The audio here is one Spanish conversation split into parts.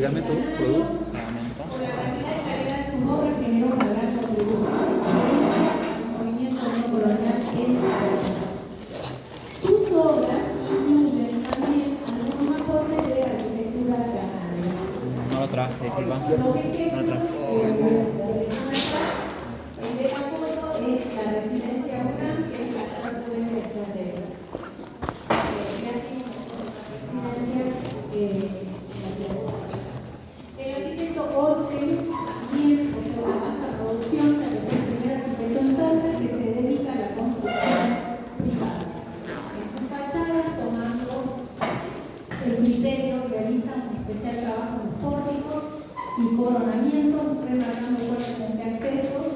explícame tu producto. Por la calidad y calidad de sus obras generó una gran contribución al movimiento neocolonial en Salta. Sus obras incluyen también algunos aportes de arquitectura canaria. No lo traje, disculpa. Los ejemplos, No lo traje. el de la foto es la residencia UNAM, que es la que pueden responder. El arquitecto Ortel también posee una vasta producción, ya que fue el primer arquitecto en Salta que se dedica a la construcción privada. En sus fachadas, tomando el criterio, realiza un especial trabajo en pórticos y coronamientos, remarcando fuertemente accesos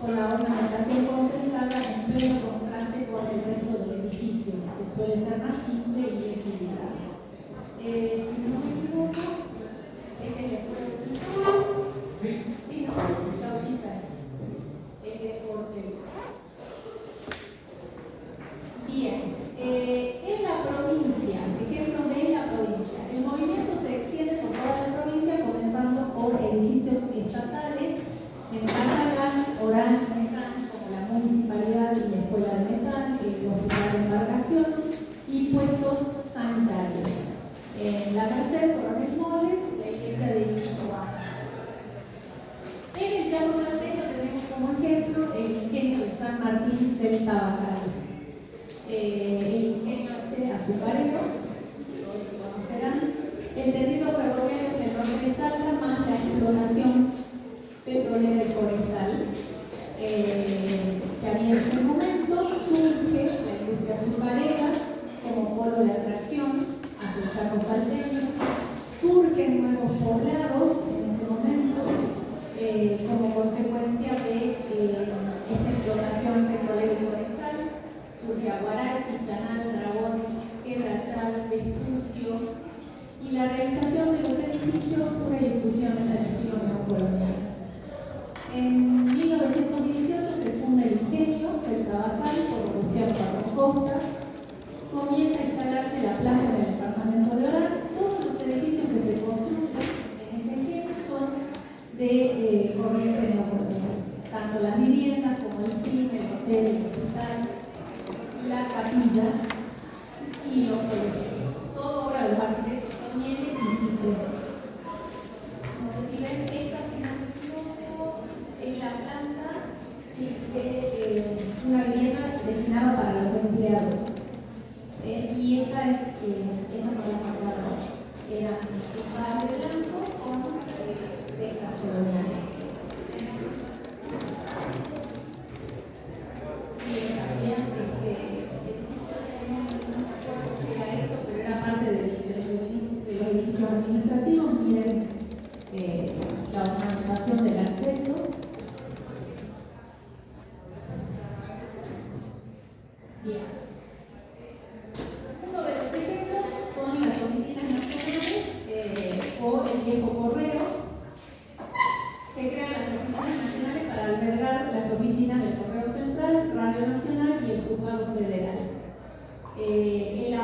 con la ornamentación concentrada en pleno contraste con el resto del edificio, que suele ser más simple y equilibrado. Si no me equivoco, es que le puedo utilizar. Sí, no, ya utiliza eso. Es de Ortel. Bien, en la provincia, ejemplos de la provincia. El movimiento se extiende por toda la provincia, comenzando por edificios estatales en Catalán, Orán, Metán, como la municipalidad y la escuela de Metán, el hospital de embarcación y puestos sanitarios. En la Merced, Coronel Moles, la iglesia de Ixtobar. En el Chaco Salteño tenemos como ejemplo el ingenio de San Martín del Tabacal. El ingenio azucarero, lo conocerán. El tendido ferroviario es el norte de Salta, más la explotación petrolera y forestal. Que había en ese momento surge la industria azucarera como polo de atracción hacia el Chaco Salteño. Surgen nuevos poblados en ese momento como consecuencia de esta explotación petrolera y forestal. Surge Aguaray, Pichanal, Dragones, Quebrachal, Vespucio, y la realización de los edificios pura discusión en el estilo neocolonial. En 1918 se funda el ingenio del Tabacal por Robustiano Pardo Costa. Comienza a instalarse la planta en el departamento de Orán. Todos los edificios que se construyen en ese ingenio son de corriente neocolonial. Tanto las viviendas como el cine, el hotel, el hospital, la capilla y los colegios. Todo obra de los arquitectos Toñele y Cifre. No sé si ven, esta, si no me equivoco, es la planta de una vivienda destinada para los empleados. Y esta es estas son las fachadas. Eran fachadas de blanco con tejas coloniales. Y también pero era parte de los edificios administrativos. Miren la ornamentación del acceso. Bien. Uno de los ejemplos son las oficinas nacionales o el viejo correo. Se crean las oficinas nacionales para albergar las oficinas del Correo Central, Radio Nacional y el Juzgado Federal. El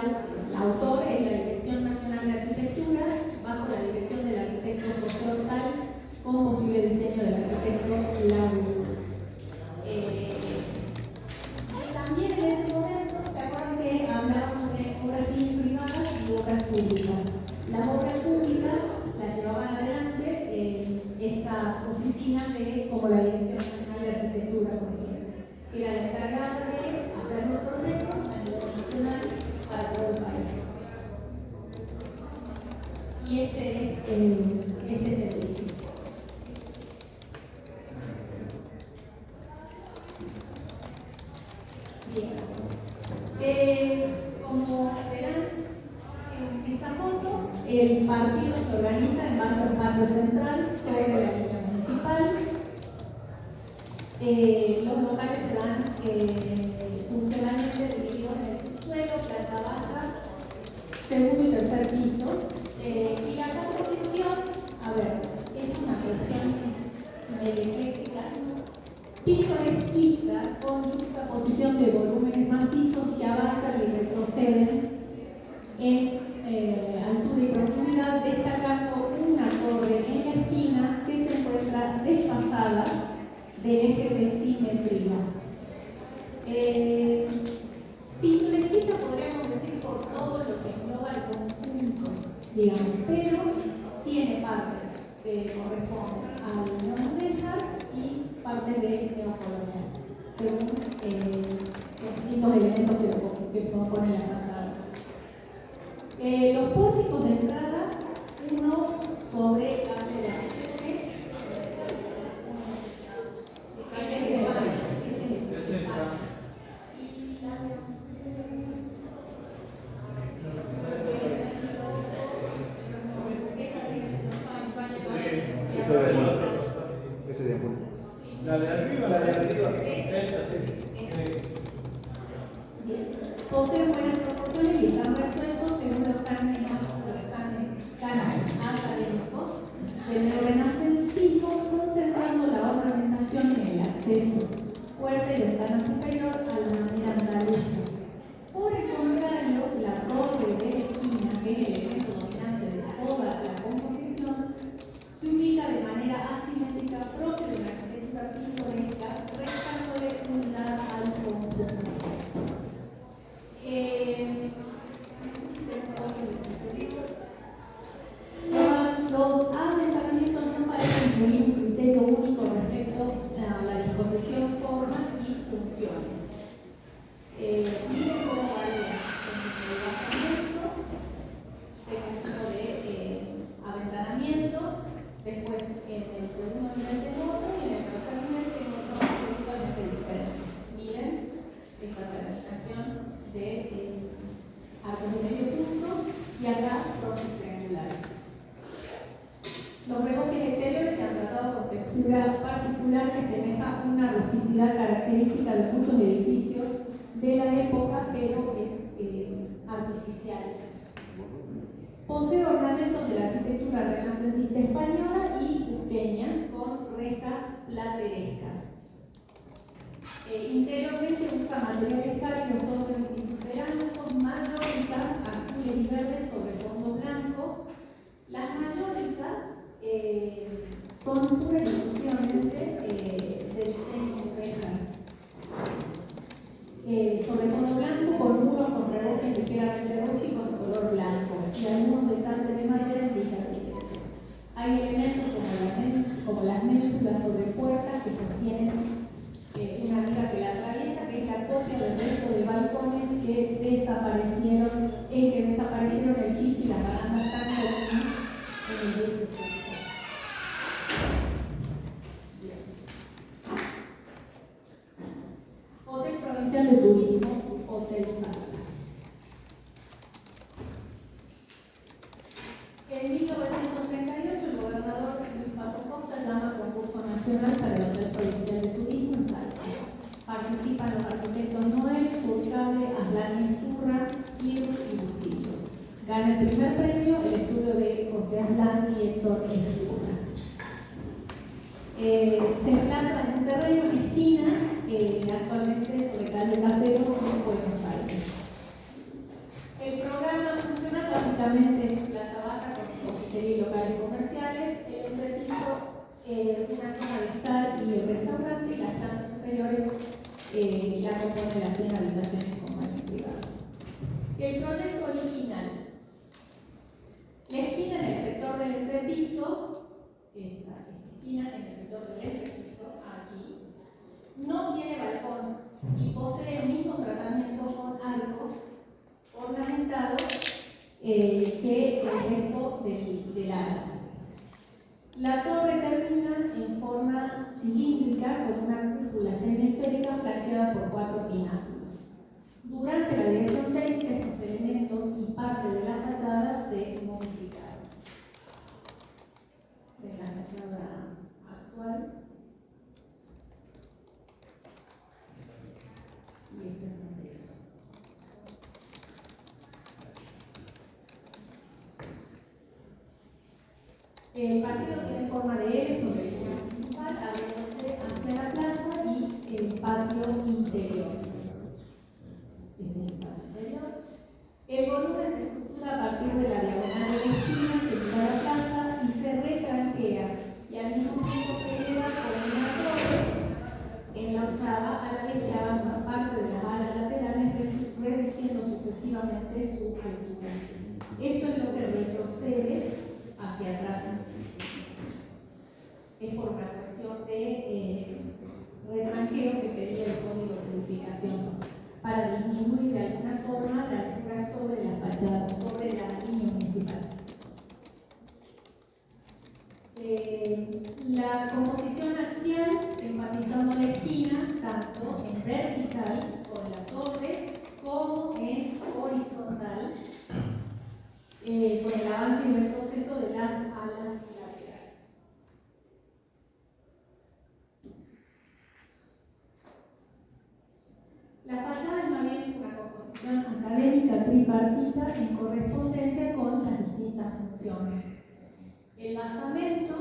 autor es la Dirección Nacional de Arquitectura, bajo la dirección del arquitecto José Hortal, con posible diseño del arquitecto Lauro. También en ese momento, ¿se acuerdan que hablábamos de obras bien privadas y obras públicas? Las obras públicas las llevaban adelante estas oficinas como la Dirección Nacional de Arquitectura, por ejemplo, que era la encargada de hacer los proyectos a nivel nacional para todo el país. Y este es el edificio. Bien. Como verán en esta foto, el partido se organiza en base al patio central sobre la línea municipal. Los locales se dan funcionalmente divididos en el subsuelo, planta baja, segundo y tercer piso. Y la composición, a ver, es una cuestión medio ecléctica, pintoresquista, con juxtaposición de volúmenes macizos que avanzan y retroceden en altura y profundidad, destacando una torre del eje de simetría. Pintoresquista podríamos decir por todo lo que engloba el conjunto, digamos, pero tiene partes que corresponden al neomoderno y partes de neocolonial, según los distintos elementos que componen la fachada. Los pórticos de entrada, uno sobre calle de Ángeles, La de arriba, posee buenas proporciones y están resueltos según los cánones académicos del neorrenacentismo, concentrando la ornamentación en el acceso, puerta y ventana superior a la manera andaluza. Por el contrario, la torre de la esquina, que es el elemento dominante de toda la composición, se ubica de manera asimétrica propia de una arquitectura pintoresca, restándole unidad al conjunto. Los aventanamientos no parecen seguir un criterio único respecto a la disposición, forma y funciones. Miren cómo varía el basamento, este tipo de aventanamiento, después en el segundo nivel del otro y en el tercer nivel en otro absolutamente diferente. Miren esta terminación de arcos de medio punto y acá frontis triangulares. Los rebotes exteriores se han tratado con textura particular que semeja una rusticidad característica de muchos edificios de la época, pero es artificial. Posee ornamentos de la arquitectura renacentista española y cusqueña con rejas platerescas. Interiormente usa materiales cálidos sobre un piso cerámico, mayóricas azules y verdes sobre fondo blanco. Las mayóricas son pura y exclusivamente de diseño de reja. Sobre fondo blanco con muros con revoques ligeramente rústicos de color blanco y algunos detalles de madera en dicha arquitectura. Hay elementos como las ménsulas sobre puertas que sostienen una viga que la atraviesa, que es la copia del resto de balcones que desaparecieron el piso y las barandas tan comunes en el viejo. Hotel Provincial de Turismo, Hotel Salta. En 1938 el gobernador Luis Pato Costa llama concurso nacional para el Hotel Provincial de Turismo en Salta. Participan los arquitectos Noel, Furcade, Aslani Esturra, Spir y Bustillo. Gana el primer premio el estudio de José Aslani y Héctor Esturra. Se emplaza en un terreno en esquina, actualmente sobre calle Casero en Buenos Aires. El programa funcional básicamente es planta baja con cafetería y locales comerciales, el entrepiso, una zona de estar y el restaurante, y las plantas superiores la componen las 100 habitaciones con baño privado. El proyecto original. La esquina en el sector del entrepiso, esta esquina en el sector del entrepiso, aquí, no tiene balcón y posee el mismo tratamiento con arcos ornamentados que el resto del arco. La torre termina en forma cilíndrica con una cúpula semiesférica flanqueada por 4 pináculos. Durante la dirección técnica, estos elementos y parte de la fachada se modificaron. De la fachada actual. Y esta es la anterior. El partido tiene forma de L sobre el eje principal, abriéndose hacia la plaza y el patio interior. Este es el patio interior. El volumen se estructura a partir de la diagonal de la esquina que llega a la plaza y se retranquea, y al mismo tiempo se eleva con una torre por una cuestión de retranqueo que pedía el código de edificación para disminuir de alguna forma la altura sobre la fachada, sobre la línea municipal. La composición axial, enfatizando la esquina, tanto en vertical con la torre como en horizontal, con el avance y retroceso de las alas laterales. La fachada es más bien una composición académica tripartita en correspondencia con las distintas funciones. El basamento,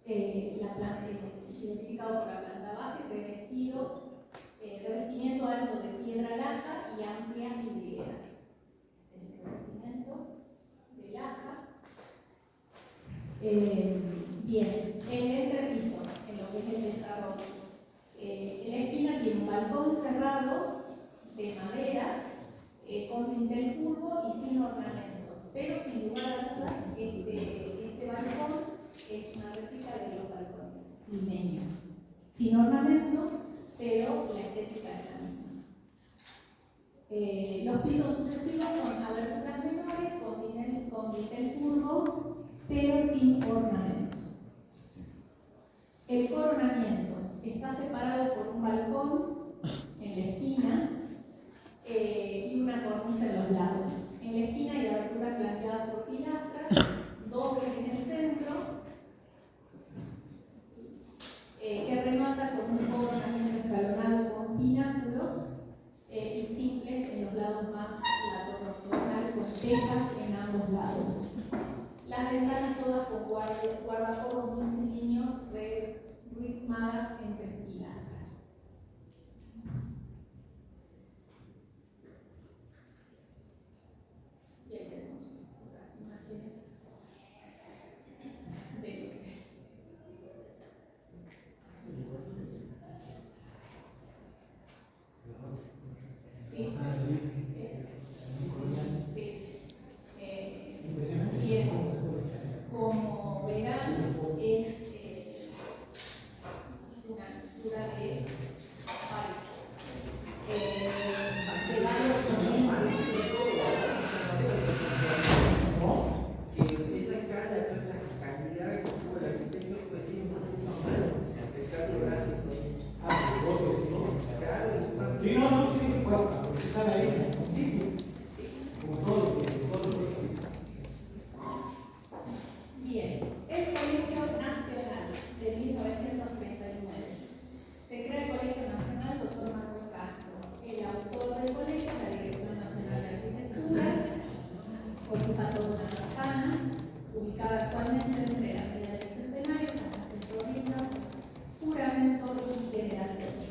identificado por la planta baja, revestimiento alto de piedra lata y amplias vidrieras. El revestimiento de lata. Bien, el entrepiso, en lo que es el desarrollo. La esquina tiene un balcón cerrado de madera con dintel curvo y sin ornamento, pero sin lugar a dudas este balcón es una réplica de los balcones limeños, sin ornamento, pero la estética es la misma. Los pisos sucesivos son aberturas menores con dintel curvo, pero sin ornamento. El coronamiento está separado por un balcón en la esquina y una cornisa en los lados. En la esquina hay aberturas flanqueadas por pilastras, dobles en el centro, que remata con un coronamiento escalonado con pináculos y simples en los lados más la torre octogonal con tejas en ambos lados. Las ventanas todas con guardaporros mistilíneos ritmadas entre pilastras. Y ahí tenemos las imágenes de bien, como verán, es una mixtura de varios componentes. Esa cara, toda esa calidad que tuvo el arquitecto fue 100% humano, espectáculo gráfico. Claro, sí, no, sí, fue estar ahí, sí, como todo. Bien, el Colegio Nacional de 1939. Se crea el Colegio Nacional Dr. Manuel Castro, el autor del colegio, la Dirección Nacional de Arquitectura, ocupa toda una manzana, ubicada actualmente entre la Feria del Centenario, Casa Tesorilla, Juramento y General Pérez.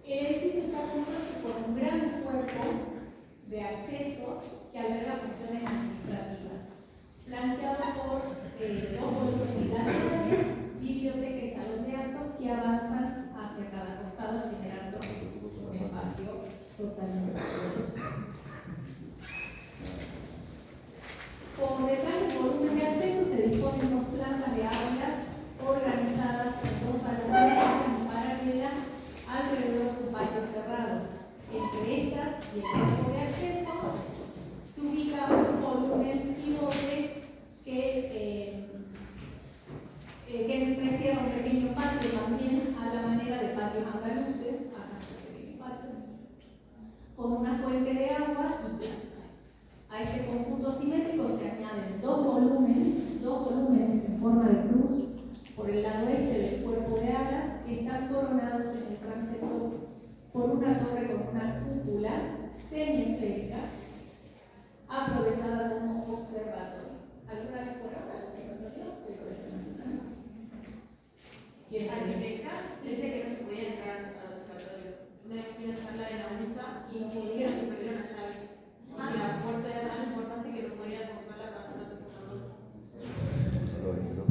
El edificio está compuesto por un gran cuerpo de acceso que alberga funciones administrativas, flanqueado por dos volúmenes laterales, biblioteca y salón de actos que avanzan hacia cada costado generando un espacio totalmente abierto. Por detrás del volumen de acceso se disponen dos plantas de aulas organizadas en dos salas y paralelas alrededor de un patio cerrado. Entre estas y el cuerpo de acceso se ubica un volumen pivote que encierra un pequeño patio también a la manera de patios andaluces, acá este pequeño patio, con una fuente de agua y plantas. A este conjunto simétrico se añaden dos volúmenes en forma de cruz por el lado este del cuerpo de alas que están coronados en el transepto por una torre con una cúpula semiesférica aprovechada como observatorio. ¿Alguna vez fueron al observatorio del Colegio Nacional? ¿Quién arquitecta? Dice que no se podía entrar al observatorio. Me fui a charla de la USA y me dijeron que perdieron la llave. Y la puerta era tan importante que no podían comprarla para hacer la observatorio.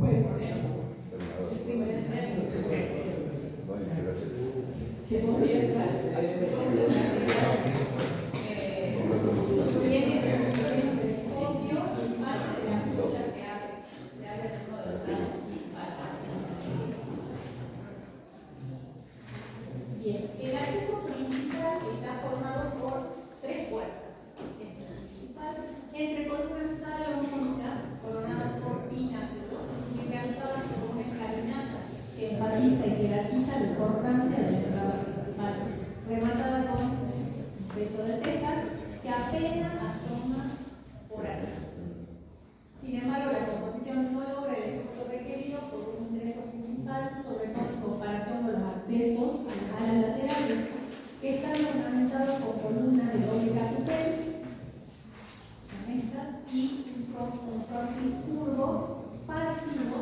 Puede ser. Puede ser. Que podría entrar. Tiene un telescopio y parte de la cúpula se abre hacia uno de los lados. Bien, el acceso principal está formado por 3 puertas. Esta es la principal, entre columnas salomónicas coronadas por pináculos y realizadas por una escalinata que enfatiza y jerarquiza la importancia de la entrada principal, rematada con un techo de tejas que apenas asoma por atrás. Sin embargo, la composición no logra el efecto requerido por un ingreso principal, sobre todo en comparación con los accesos a las laterales, que están ornamentados con columnas de doble capitel, y un frontis curvo partido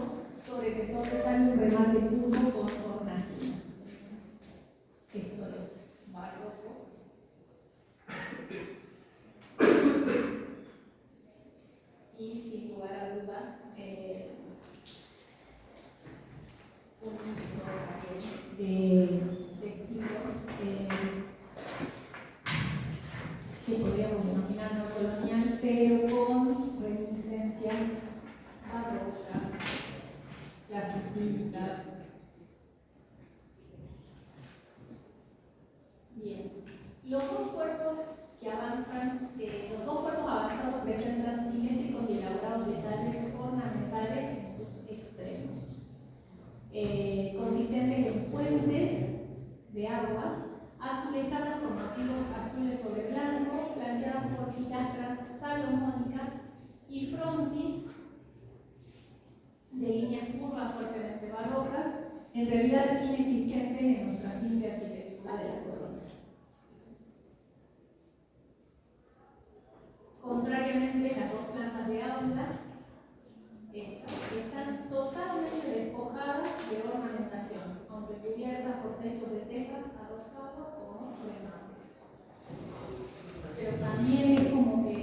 sobre que sobresale un remate curvo con hornacina. Esto es barroco. Y sin lugar a dudas, un mixto de estilos que podríamos imaginar no colonial, pero con reminiscencias barrocas, clasicistas. Bien, los dos cuerpos avanzados presentan simétricos y elaborados detalles ornamentales en sus extremos, consistentes en fuentes de agua azulejadas con motivos azules sobre blanco, flanqueadas por pilastras salomónicas y frontis de líneas curvas fuertemente barrocas, en realidad inexistentes en nuestra simple arquitectura de la colonia. Contrariamente, las dos plantas de aulas están totalmente despojadas de ornamentación, aunque cubiertas por techos de tejas adosados o remate. Pero también es como que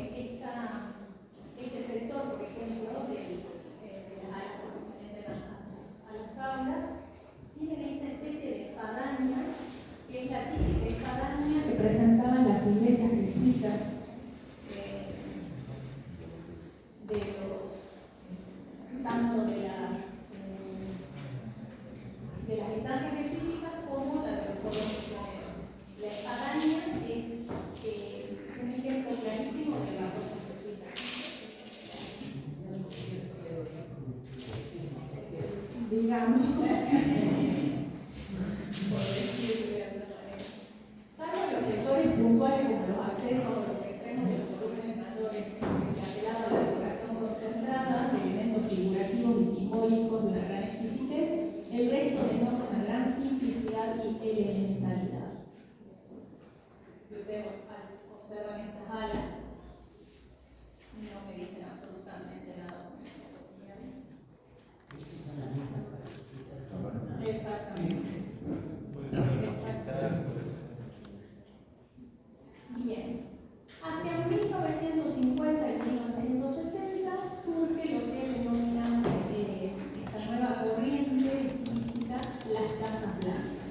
este sector, por ejemplo, de las alas correspondientes a las aulas, tienen esta especie de espadaña, que es la típica espadaña que presentaban las iglesias jesuitas tanto de las estancias jesuíticas como la de los pueblos misioneros. La espadaña es un ejemplo clarísimo de la ropa jesuita. Digamos, por decirlo de alguna manera. Salvo los sectores puntuales como los accesos o los extremos de los volúmenes mayores, en los que se apelaba a la decoración concentrada de elementos figurativos y simbólicos de una gran exquisitez, el resto denota una gran simplicidad y elementalidad. Si ustedes observan estas alas, no me dicen absolutamente nada. Exactamente. Bien. Hacia 1950 y 1970 surge lo que denominamos esta nueva corriente mística, las casas blancas.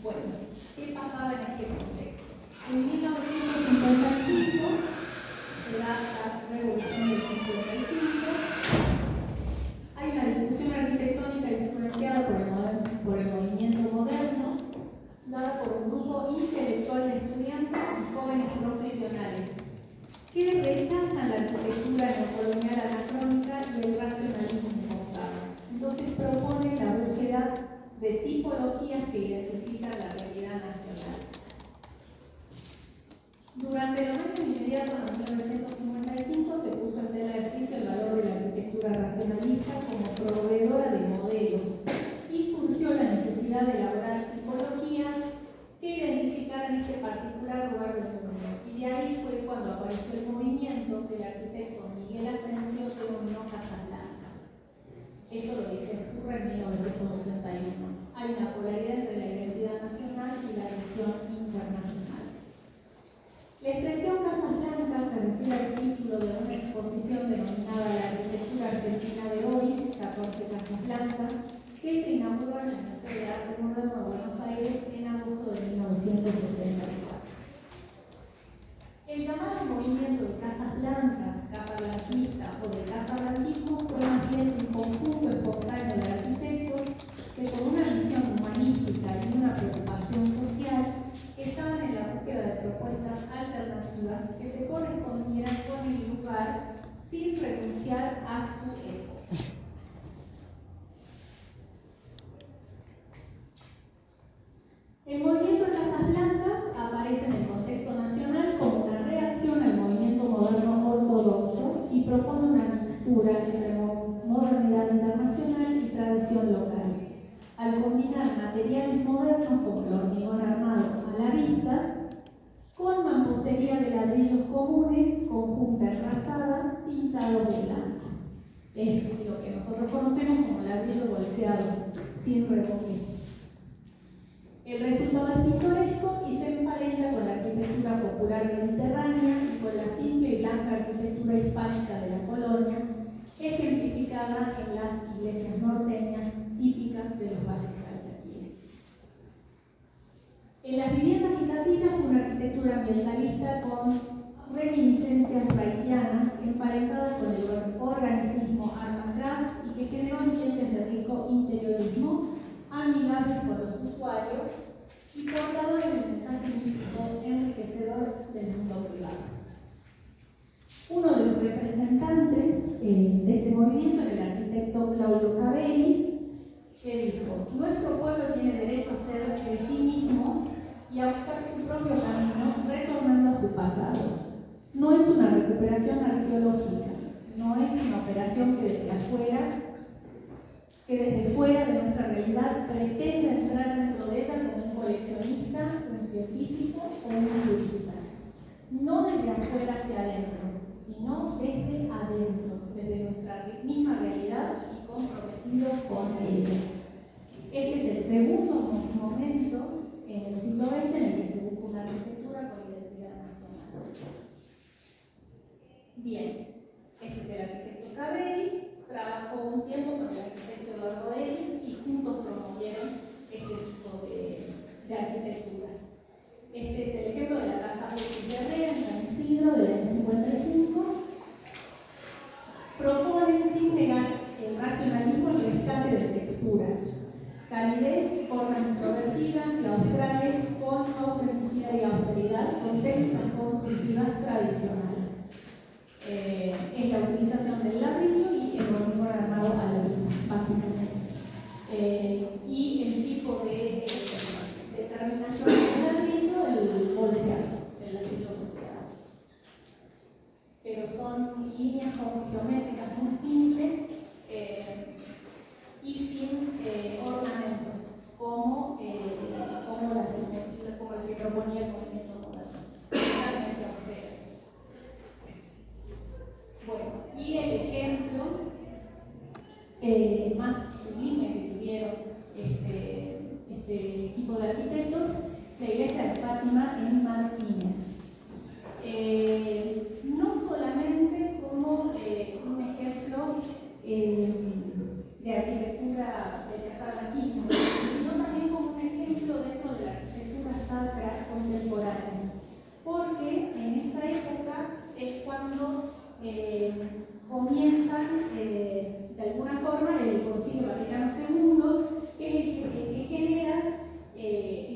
Bueno, ¿qué pasaba en este contexto? En 1955 se da la revolución del 55. Hay una discusión arquitectónica influenciada por el movimiento moderno, dada por un grupo intelectual de estudiantes y jóvenes profesionales que rechazan la arquitectura neocolonial anacrónica y el racionalismo importado. Entonces proponen la búsqueda de tipologías que identifican la realidad nacional. Durante los años inmediatos a 1955 se puso en tela de juicio el valor de la arquitectura racionalista como proveedora de modelos y surgió la necesidad de elaborar tipologías que identificaran este particular lugar del mundo. Y de ahí fue cuando apareció el movimiento que el arquitecto Miguel Asensio denominó Casas Blancas. Esto lo dice Turra en 1981. Hay una polaridad entre la identidad nacional y la visión internacional. La expresión Casas Blancas se refiere al título de una exposición denominada La Arquitectura Argentina de Hoy, 14 Casas Blancas, que se inauguró en el Museo de Arte Moderno de Buenos Aires en agosto de 1964. El llamado movimiento de Casas Blancas, Casa Blanquista o de Casa Blanquismo fue más bien un conjunto espontáneo de arquitectos que con una visión humanística y una materiales modernos como el hormigón armado a la vista, con mampostería de ladrillos comunes, con junta enrasada, pintados de blanco. Es lo que nosotros conocemos como ladrillo bolseado, sin remover. El resultado es pintoresco y se emparenta con la arquitectura popular mediterránea y con la simple y blanca arquitectura hispánica de la colonia, ejemplificada en las iglesias norteñas típicas de los valles calchaquíes. En las viviendas y capillas fue una arquitectura ambientalista con reminiscencias haitianas emparentadas con el organicismo Art Craft y que generó ambientes de rico interiorismo, amigables con los usuarios y portadores del mensaje místico enriquecedor del mundo privado. Uno de los representantes de este movimiento era el arquitecto Claudio Cavelli, que dijo: nuestro pueblo tiene derecho a ser de sí mismo y a buscar su propio camino, retornando a su pasado. No es una recuperación arqueológica, no es una operación que desde fuera de nuestra realidad pretende entrar dentro de ella como un coleccionista, un científico o un turista. No desde afuera hacia adentro, sino desde adentro, desde nuestra misma realidad y comprometidos con ella. Este es el segundo momento en el siglo XX en el que se busca una arquitectura con identidad nacional. Bien, este es el arquitecto Cavelli, trabajó un tiempo con el arquitecto Eduardo Ellis y juntos promovieron este tipo de arquitectura. Este es el ejemplo de la casa de Herrera en San Isidro del año 55. Proponen sin negar el racionalismo el rescate de texturas, calidez, formas introvertidas, claustrales, con autenticidad y austeridad, con técnicas constructivas tradicionales. Es la utilización del ladrillo y el hormigón armado a la vista, básicamente. Y el tipo de terminación del ladrillo, el bolseado, el ladrillo bolseado. Pero son líneas geométricas muy simples y sin ornamentos, como las que proponía el movimiento moderno. Bueno, y el ejemplo más sublime que tuvieron este tipo de arquitectos, la iglesia de Fátima en Martínez. No solamente como un ejemplo de arquitectura de casarraquismo, sino también como un ejemplo dentro de la arquitectura sacra contemporánea, porque en esta época es cuando comienzan de alguna forma el Concilio Vaticano II, que genera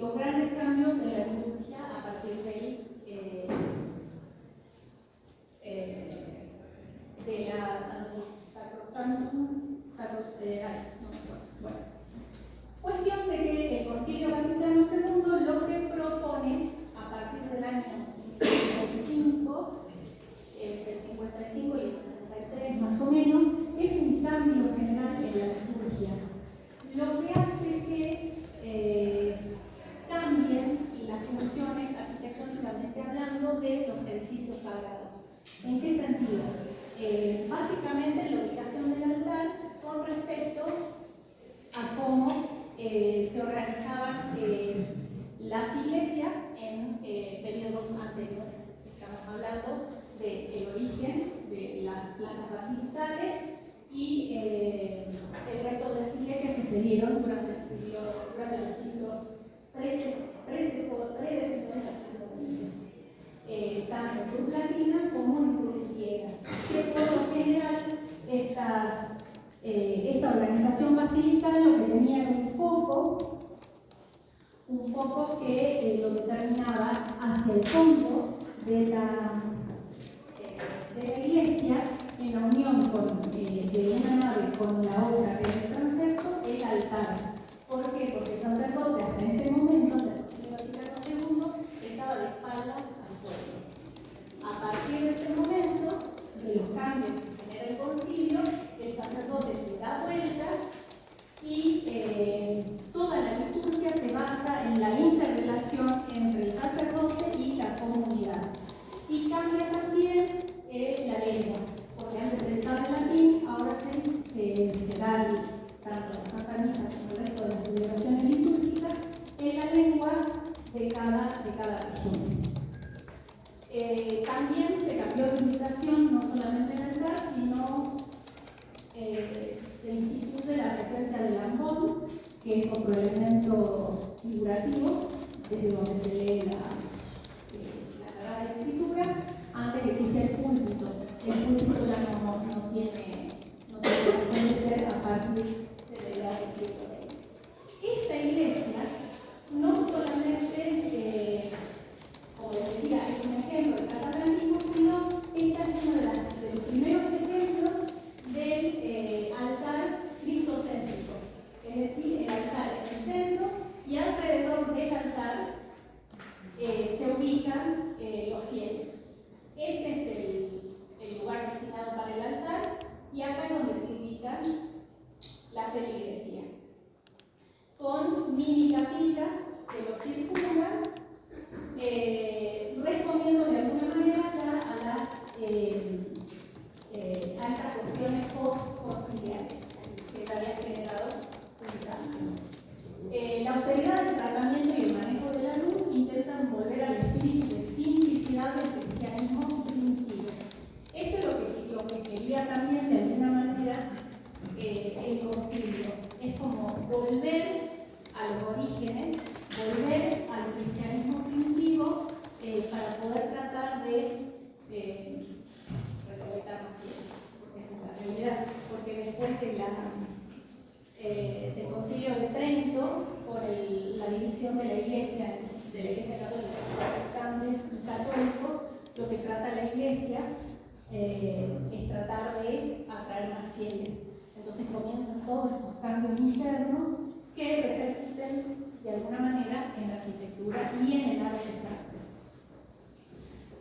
los grandes cambios en la liturgia a partir de la Sacrosantum. Bueno, cuestión de que el Concilio Vaticano II lo que propone a partir del año 55, del 55 y el 63 más o menos, es un cambio general en la liturgia, lo que hace que cambien las funciones arquitectónicamente hablando de los edificios sagrados. ¿En qué sentido? Básicamente la ubicación del altar con respecto a cómo se organizaban las iglesias en periodos anteriores. Estamos hablando del origen de las plantas basilicales y el resto de las iglesias que se dieron durante los siglos predecesores al siglo XX, tanto en cruz latina como en cruz griega, que por lo general esta organización basilical lo que tenía era un foco que lo determinaba hacia el fondo de la iglesia, en la unión de una nave con la otra que es el transepto, el altar. ¿Por qué? Porque el sacerdote hasta ese momento, hasta el Concilio Vaticano II, estaba de espaldas al pueblo. A partir de ese momento, de los cambios que genera el concilio, el sacerdote se da vuelta y toda la liturgia que es otro elemento figurativo, desde donde se lee la Sagrada Escritura. Antes existía el púlpito. El púlpito ya no tiene razón de ser a partir de la edad del siglo XX. Esta iglesia no solamente, como les decía, es un ejemplo de casa antigua, sino esta es uno de los primeros ejemplos del altar cristocéntrico. Es decir, el altar en el centro y alrededor del altar se ubican los fieles. Este es el lugar destinado para el altar y acá es donde se ubican la feligresía, con mini capillas que lo circundan, respondiendo de alguna manera ya a estas cuestiones post-conciliares que se habían generado un cambio. La austeridad del tratamiento y el manejo de la luz intentan volver al espíritu de simplicidad del cristianismo primitivo. Esto es lo que quería también de alguna manera el concilio. Es como volver a los orígenes, volver al cristianismo primitivo para poder tratar de recolectar más bienes. Esa es la realidad, porque después del concilio de Trento, por la división de la iglesia católica, protestantes y católicos, lo que trata la iglesia es tratar de atraer más fieles. Entonces comienzan todos estos cambios internos que repercuten de alguna manera en la arquitectura y en el arte sacro.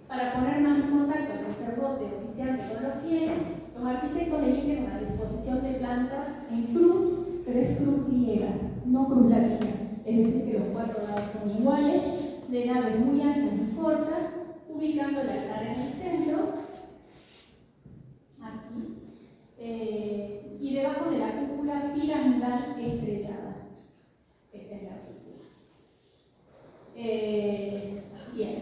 Para poner más en contacto al sacerdote oficial de todos los fieles, los arquitectos eligen una disposición de planta en cruz, pero es cruz griega, no cruz latina. Es decir, que los 4 lados son iguales, de naves muy anchas y cortas, ubicando el altar en el centro, aquí, y debajo de la cúpula piramidal estrellada. Esta es la cúpula. Bien,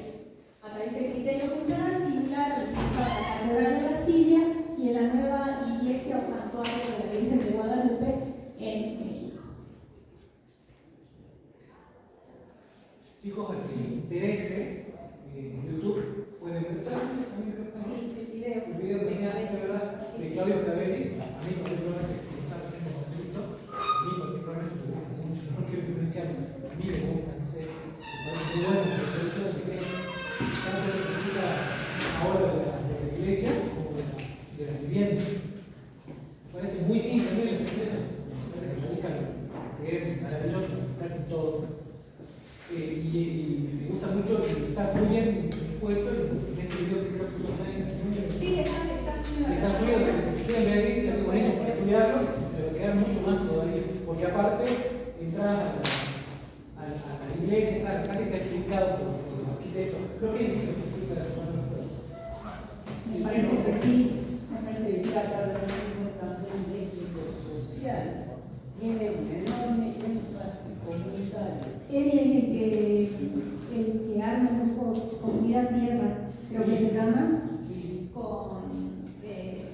acá dice criterio funcional similar al utilizado en la Catedral de Brasilia y en la nueva iglesia o santuario de la Virgen de Guadalupe en México. Chicos, al que les interese, en YouTube pueden ver Sí, el video de Claudio Clavelli. A mí particularmente, que está haciendo concepto, a mí particularmente, porque hace mucho que no quiero influenciarme, a mí me gusta, entonces me parece muy bueno que el show de que tanto lo que explica ahora de la iglesia como de las viviendas. Me parece muy simple, ¿no? Las iglesias me parece que explican lo que es maravilloso, casi todo. Y me gusta mucho que está muy bien expuesto en este video que creo que está en el sí, está subido, si quieren ver ahí, lo con ellos para estudiarlo, se va a quedar mucho más todavía, porque aparte entras a la iglesia, casi está explicado por los arquitectos, creo que explica la semana. Me parece que sí, me parece que sí. Casa de también técnico social tiene un enorme énfasis comunitario. Él es el que arma el grupo Comunidad Tierra, creo que se llama, con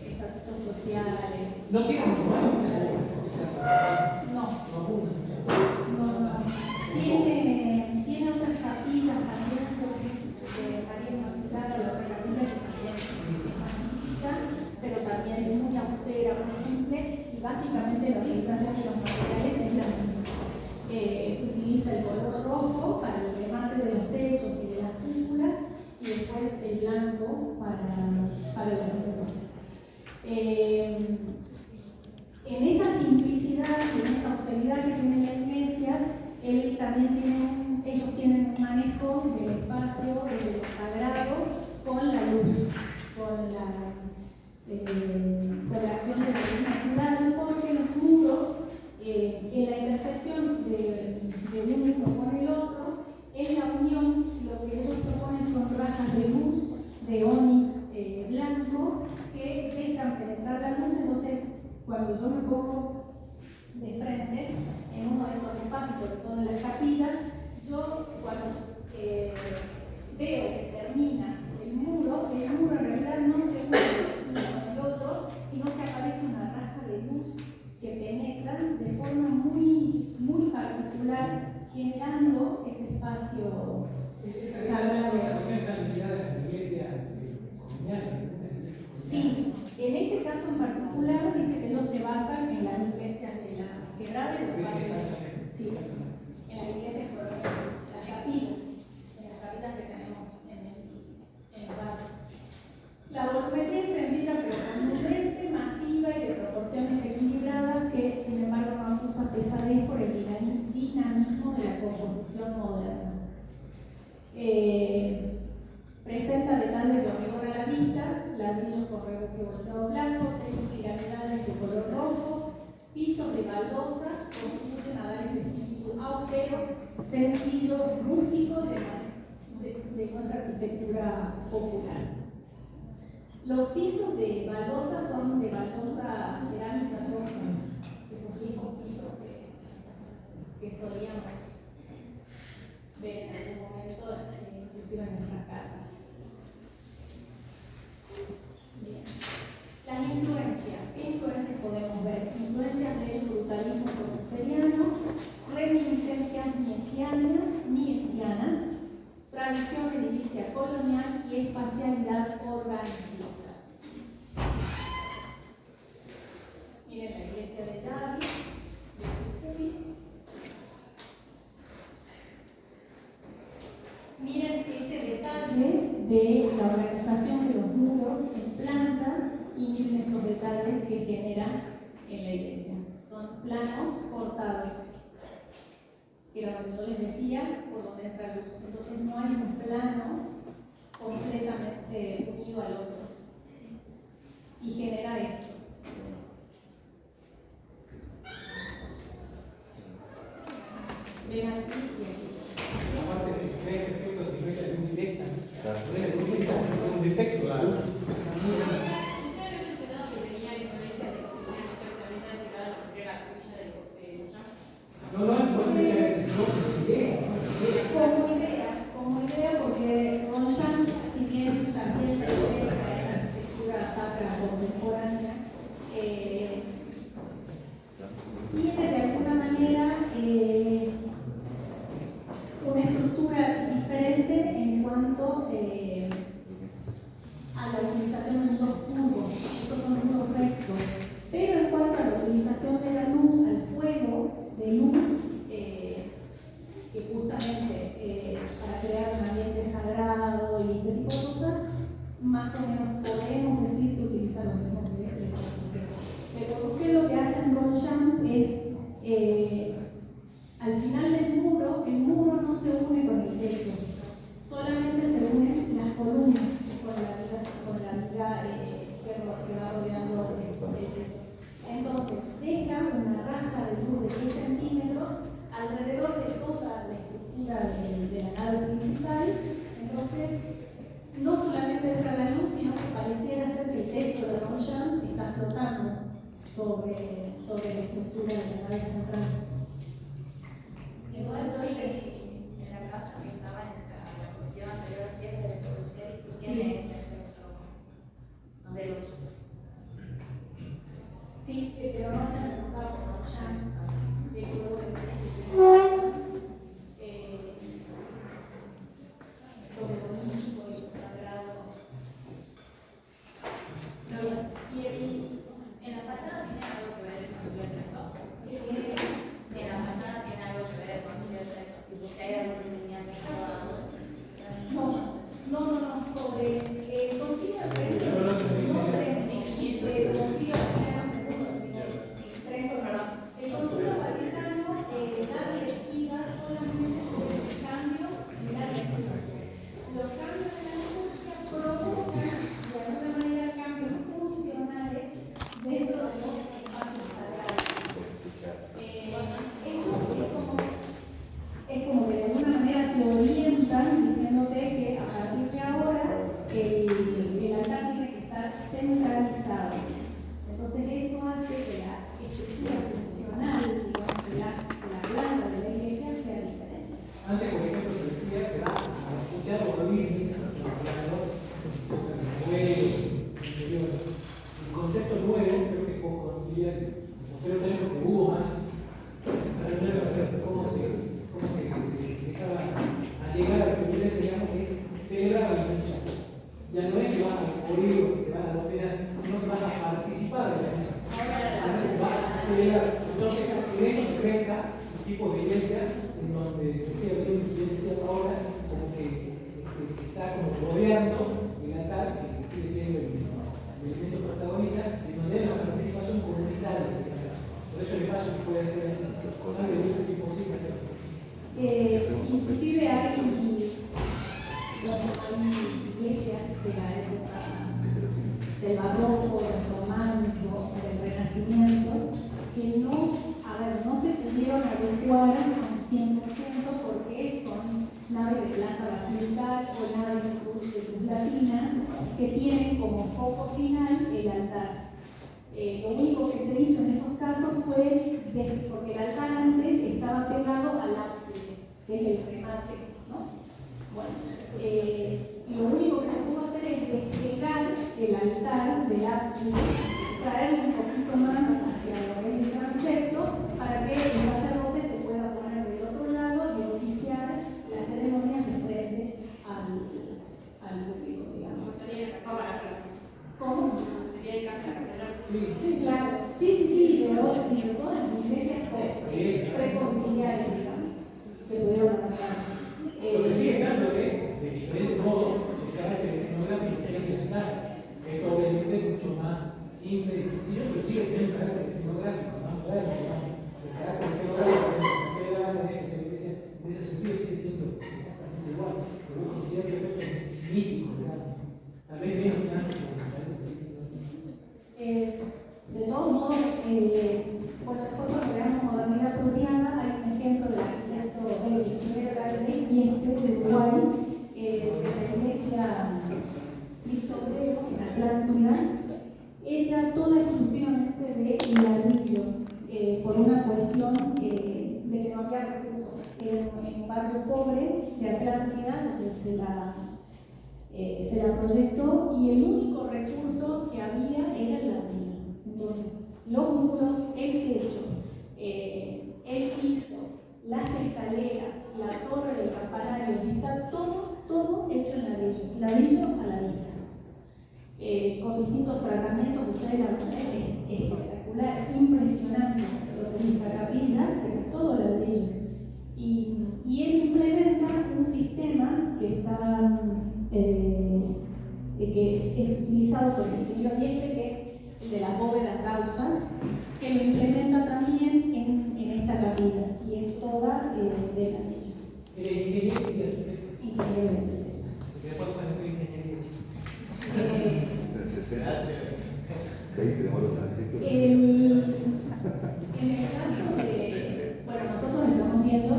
estatutos sociales. No tiene mucho más. No. Tiene otras capillas también, de María Inmaculada, la otra capilla que también es más chiquita, pero también es muy austera, muy simple, y básicamente la utilización de los materiales es la misma. Utiliza el color rojo para el remate de los techos y de las cúpulas, y después el blanco para los alrededores. En esa simplicidad y en esa austeridad que tiene la iglesia, ellos tienen un manejo del espacio, de lo sagrado, con la luz, con la acción de la luz natural, porque los muros, en la intersección de uno con el otro, en la unión, lo que ellos proponen son rajas de luz, de ónix blanco, que dejan penetrar la luz. Entonces, cuando yo me pongo de frente en uno de estos espacios, sobre todo en las capillas, yo cuando veo que termina el muro en realidad no se une uno con el otro, sino que aparece una raja de luz que penetra de forma muy composición moderna. Presenta detalles de hormigón a la vista, ladrillos con revoque bolsado blanco, techos piramidales de color rojo, pisos de baldosa, contribuyen a dar ese espíritu austero, sencillo, rústico de nuestra arquitectura popular. Los pisos de baldosa son de baldosa cerámica roja, esos mismos pisos que solíamos ver en algún momento, inclusive en nuestras casas. Bien. Las influencias. ¿Qué influencias podemos ver? Influencias del brutalismo corbusieriano, reminiscencias miesianas, tradición edilicia colonial y espacialidad organicista. Miren la iglesia de Yavi, de Jujuy. Miren este detalle de la organización de los muros en planta y miren estos detalles que genera en la iglesia. Son planos cortados, que era lo que yo les decía, por donde entra luz. Entonces no hay un plano completamente unido al otro. Y genera esto. Ven aquí y aquí. Aparte de ese efecto de nivel de luz directa, la luz directa es un defecto de la luz. Usted había mencionado que tenía influencias de construcción absolutamente tirada a lo que era la capilla de Moyá. No necesariamente, sino como idea. Como idea, porque Ronchamp, si bien también pertenece a la arquitectura sacra contemporánea, tiene de alguna manera una estructura diferente en cuanto a la utilización de esos curvos. Estos son unos rectos, pero en cuanto a la utilización de la luz, al fuego de luz, que justamente para crear un ambiente sagrado y este tipo de cosas, más o menos podemos decir que utiliza los mismos de Le Corbusier. Le Corbusier lo que hace en Ronchamp es, al final del muro, el muro no se une con el techo, solamente se unen las columnas con la viga que va rodeando el techo. Entonces, deja una raja de luz de 10 centímetros alrededor de toda la estructura de la nave principal. Entonces, no solamente entra la luz, sino que pareciera ser que el techo de Ronchamp está flotando sobre la estructura de la nave central. ¿Le puedo decir que en la casa que estaba en la cuestión anterior siempre de producir y si tiene ese efecto de luz? Sí, pero no se me preguntaba por Ronchamp, de luego sobre lo místico y lo sagrado. Y en la fachada tiene algo que ver el concilio recto. Si en la fachada tiene algo que ver el concilio recto, si hay algo que tenía que No, sobre el concilio recto, el concilio vaticano da directivas solamente sobre el cambio de la liturgia. Los cambios de la liturgia provocan de alguna manera cambios funcionales dentro de los espacios sagrados. Es como que de alguna manera te orientan diciéndote que a partir de ahora el altar tiene que estar centralizado. Entonces eso hace que la estructura funcional, digamos, la planta de la iglesia sea diferente. Antes, por ejemplo, se decía, se va a escuchar o oír misa el concepto nuevo, creo que conciliar, creo que hubo más, cómo se empezaba a llegar a la iglesia, digamos, que es celebrar la misa. Ya no es que van a oír o que te van a operar, sino que van a participar de la misa. Va a celebrar. Entonces, en esto se crea un tipo de iglesia en donde decía bien decía ahora, como que está como rodeando el altar, que sigue siendo el elemento protagonista, en donde hay una participación comunitaria. Por eso el paso puede ser así. Cosas de veces es imposible. que tienen como foco final el altar. Lo único que se hizo en esos casos fue, porque el altar antes estaba pegado al ábside, que es el remate, ¿no? Bueno, lo único que se pudo hacer es despegar el altar del ábside, traerlo un poquito más hacia lo que es el transepto, para que el sacerdote se pueda poner del otro lado y oficiar la ceremonia de frente al público, digamos. ¿Cómo? Sí, claro. Sí, de todas las iglesias preconciliares, digamos, que pudieron adaptarse. Lo que sigue dando es, de diferente modo, el carácter escenográfico que hay en el altar. Es obviamente mucho más simple y sencillo, pero sigue teniendo un carácter escenográfico, más moderno, digamos. El carácter escenográfico de la catedral, en ese sentido sigue siendo exactamente igual. Se busca un cierto efecto mítico, digamos. Tal vez menos que antes, pero me parece que sigue siendo así. De todos modos, por la forma que veamos modernidad apropiada, hay un ejemplo del arquitecto ingeniero Gabriel Vieste de Uruguay, de la iglesia Cristo Obrero en Atlántida, hecha toda exclusivamente de ladrillos, por una cuestión de que no había recursos. En un barrio pobre de Atlántida, donde se la proyectó, y el único recurso que había era el ladrillo. Entonces, los muros, el techo, el piso, las escaleras, la torre del campanario, está todo hecho en ladrillo a la vista. Con distintos tratamientos, ustedes la van a ver, es espectacular, impresionante lo que es esa capilla, pero es todo ladrillo. Y él implementa un sistema que está que es utilizado por el ingeniero Vieste, que es el de las bóvedas gauchas, que lo implementa también en esta capilla, y es toda de ladrillo. Ingeniero y arquitecto. Ingeniero y arquitecto. Se queda por poner ingeniería chica. En el caso de, bueno, nosotros estamos viendo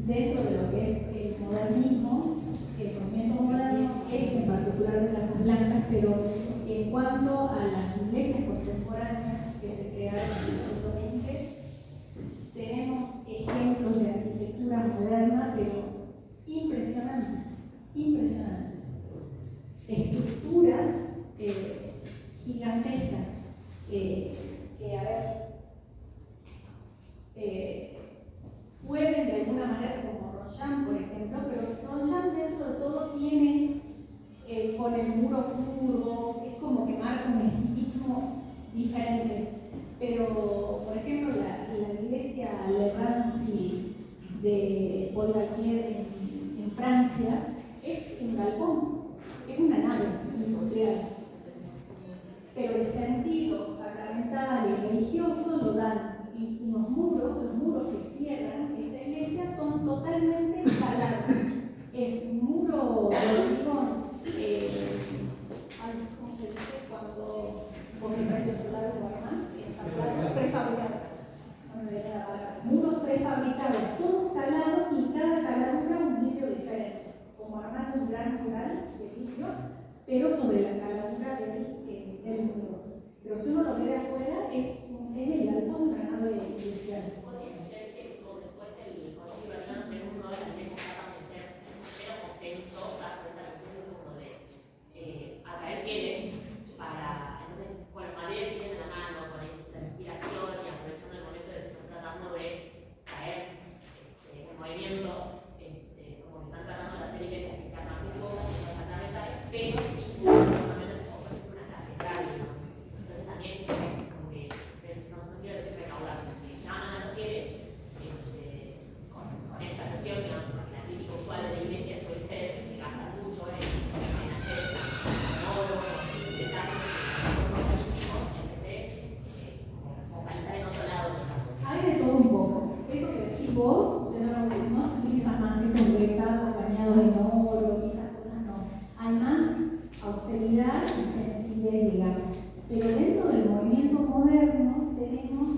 dentro de lo que es el modernismo, el movimiento moderno, en particular de Casas Blancas, pero en cuanto a las iglesias contemporáneas que se crearon en el siglo XX, tenemos ejemplos de arquitectura moderna, pero impresionantes. Estructuras gigantescas que, a ver, pueden de alguna manera, como Ronchamp, por ejemplo, pero Ronchamp dentro de todo tiene, con el muro curvo, es como que marca un estilismo diferente. Pero, por ejemplo, la iglesia Le Rancy de Paul Gaultier en Francia es un galpón, es una nave industrial. Pero el sentido sacramental y religioso lo dan. Y los muros que cierran esta iglesia son totalmente calados. Es un muro de hormigón, ¿cómo se dice? Cuando vos estás de otro lado o más, prefabricados. Muros prefabricados, todos calados, y cada caladura un vidrio diferente, como armando un gran mural de vidrio, pero sobre la caladura del muro. Pero si uno lo ve de afuera, es el galpón de una nave industrial. Podría ser que después del Concilio Vaticano II las iglesias tratan de ser menos ostentosas frente a los fines como de atraer fieles para, entonces, con los materiales que tienen a la mano, con la inspiración y aprovechando el momento de que están tratando de traer el movimiento, como que están tratando de hacer iglesias que sean majestuosas, que sean sacramentales, pero sin solamente como por ejemplo una catedral, ¿no? Entonces también como que no quiero decir recaudar, que llaman a los fieles con esta cuestión, digamos, porque la crítica usual de la iglesia suele ser que gasta mucho en hacer oro, detalles que son carísimos, en vez de focalizar en otro lado. Hay de todo un poco. Eso que decís vos, no se utiliza más esos retablos bañados en oro y esas cosas, no. Hay más austeridad y sencillez, digamos. Pero dentro del movimiento moderno tenemos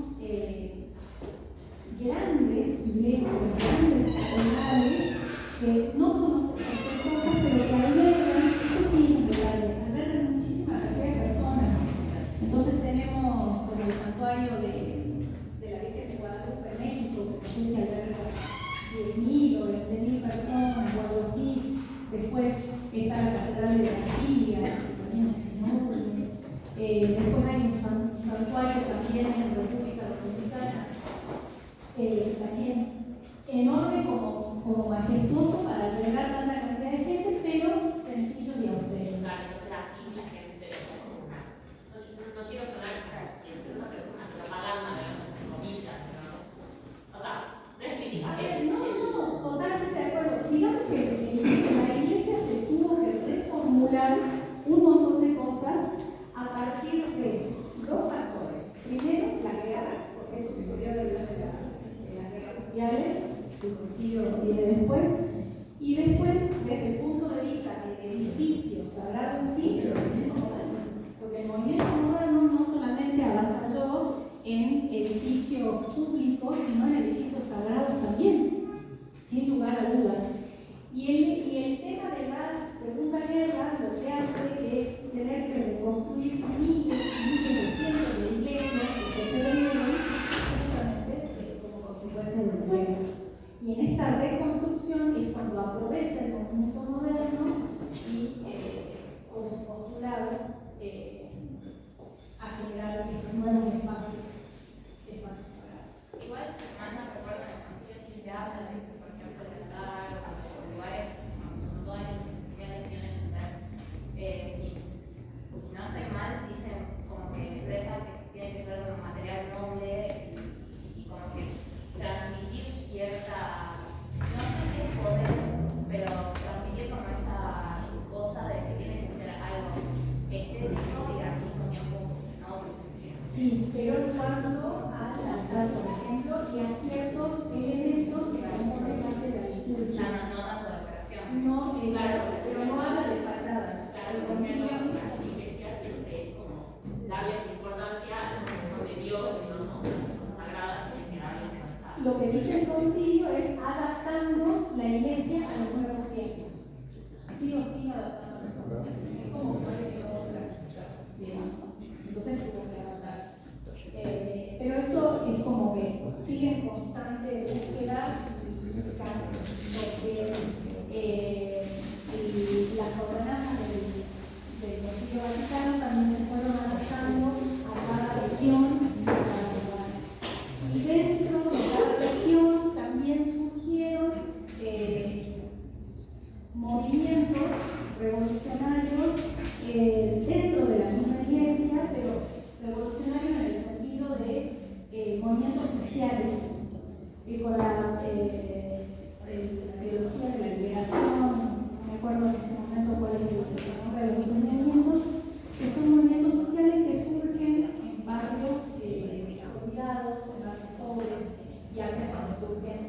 grandes iglesias, grandes catedrales que no son ostentosas, pero que albergan, eso sí es un detalle, sé si alberga 10.000 o 20.000 personas o algo así. Después está la Catedral de Brasilia, que también es enorme. Después hay un santuario también en República Dominicana, también enorme como majestuoso para albergar tanta cantidad de gente, pero sencillo y austero. Claro, entonces así la gente, no quiero sonar una propaganda de comillas, ¿no? O sea, no es crítica, es No, totalmente de acuerdo. Digamos que la iglesia se tuvo que reformular un montón de cosas a partir de dos factores. Primero, las guerras, porque esto sucedió debido a las guerras mundiales, el concilio viene después, y después, desde el punto de vista del edificio sagrado en sí, pero el movimiento moderno. Porque el movimiento moderno no solamente avasalló en edificios públicos, sino en edificios sagrados también, sin lugar a dudas. Y el tema de la Segunda Guerra lo que hace es tener que reconstruir miles y miles de cientos de iglesias que se perdieron justamente como consecuencia de la guerra. Y en esta reconstrucción es cuando aprovecha el movimiento moderno y con sus postulados a generar estos nuevos espacios sagrados. Igual, más no recuerdo en el concilio si se habla de que, por ejemplo, el altar o los lugares, como todas las especiales tienen que ser, si no estoy mal, dicen como que expresan que tiene que ser de un material noble y como que transmitir cierta, no sé si es poder, pero transmitir como esa cosa de que tiene que ser algo estético y al mismo tiempo noble. Sí, pero en cuanto al altar, por ejemplo, y a ciertos elementos que forman parte de la liturgia. Ya no tanto decoración. No, Claro, pero no habla de fachadas. claro, el concepto de las iglesias siempre es como darles importancia a las cosas que son de Dios, que no son cosas sagradas, y hay que darles como esa. Lo que dice el concilio es adaptando la iglesia a los nuevos tiempos. Sí o sí adaptando a los nuevos tiempos. Es como cualquier otra, digamos. Entonces tuvo que adaptarse. Pero eso es como que sigue en constante búsqueda y cambio. Porque las ordenanzas del Concilio Vaticano también se fueron adaptando a cada región y a cada lugar. Y dentro de cada región también surgieron movimientos revolucionarios dentro de la misma iglesia, pero revolucionarios en el sentido de movimientos sociales, con la teología de la liberación, no me acuerdo en este momento cuál es el nombre de los movimientos, que son movimientos sociales que surgen en barrios olvidados, en barrios pobres, y a veces cuando surgen